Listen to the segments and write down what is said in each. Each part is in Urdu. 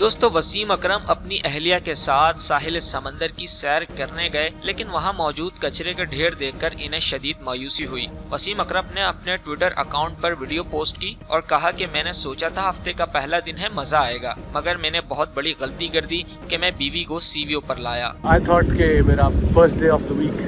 دوستو وسیم اکرم اپنی اہلیہ کے ساتھ ساحل سمندر کی سیر کرنے گئے، لیکن وہاں موجود کچرے کا ڈھیر دیکھ کر انہیں شدید مایوسی ہوئی۔ وسیم اکرم نے اپنے ٹویٹر اکاؤنٹ پر ویڈیو پوسٹ کی اور کہا کہ میں نے سوچا تھا ہفتے کا پہلا دن ہے، مزہ آئے گا، مگر میں نے بہت بڑی غلطی کر دی کہ میں بیوی کو سی وی او پر لایا۔ I thought کہ میرا first day of the week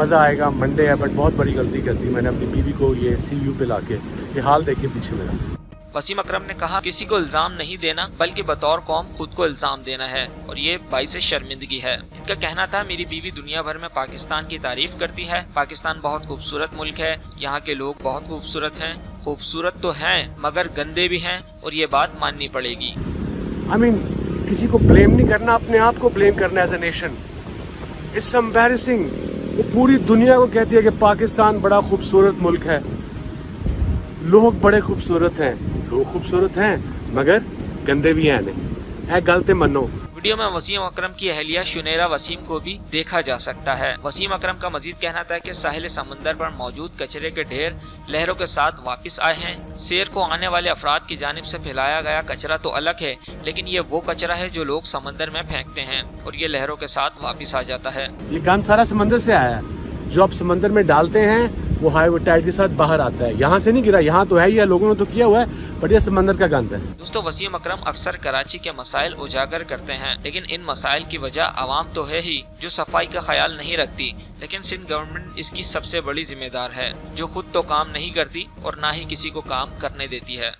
مزہ آئے گا، منڈے ہے، بٹ بہت بڑی غلطی کر دی میں نے اپنی بیوی کو یہ سی یو پہ لا کے۔ یہ حال دیکھیے پیچھے میرا۔ وسیم اکرم نے کہا کسی کو الزام نہیں دینا بلکہ بطور قوم خود کو الزام دینا ہے، اور یہ باعث شرمندگی ہے۔ ان کا کہنا تھا میری بیوی دنیا بھر میں پاکستان کی تعریف کرتی ہے، پاکستان بہت خوبصورت ملک ہے، یہاں کے لوگ بہت خوبصورت ہیں، خوبصورت تو ہیں مگر گندے بھی ہیں، اور یہ بات ماننی پڑے گی۔ کسی کو بلیم نہیں کرنا، اپنے آپ کو بلیم کرنا as a nation. It's embarrassing, وہ پوری دنیا کو کہتی ہے کہ پاکستان بڑا خوبصورت ملک ہے، لوگ بڑے خوبصورت ہیں، لوگ خوبصورت ہیں مگر گندے بھی ہیں نہیں، اے گل تے منو۔ ویڈیو میں وسیم اکرم کی اہلیہ شنیرا وسیم کو بھی دیکھا جا سکتا ہے۔ وسیم اکرم کا مزید کہنا تھا کہ ساحل سمندر پر موجود کچرے کے ڈھیر لہروں کے ساتھ واپس آئے ہیں۔ سیر کو آنے والے افراد کی جانب سے پھیلایا گیا کچرا تو الگ ہے، لیکن یہ وہ کچرا ہے جو لوگ سمندر میں پھینکتے ہیں اور یہ لہروں کے ساتھ واپس آ جاتا ہے۔ یہ گند سارا سمندر سے آیا ہے، جو آپ سمندر میں ڈالتے ہیں وہ ہائی ٹائڈ کے ساتھ باہر آتا ہے، یہاں سے نہیں گرا، یہاں تو ہے ہی ہے، لوگوں نے تو کیا ہوا ہے، بٹ یہ سمندر کا گند ہے۔ دوستو وسیم اکرم اکثر کراچی کے مسائل اجاگر کرتے ہیں، لیکن ان مسائل کی وجہ عوام تو ہے ہی جو صفائی کا خیال نہیں رکھتی، لیکن سندھ گورنمنٹ اس کی سب سے بڑی ذمہ دار ہے، جو خود تو کام نہیں کرتی اور نہ ہی کسی کو کام کرنے دیتی ہے۔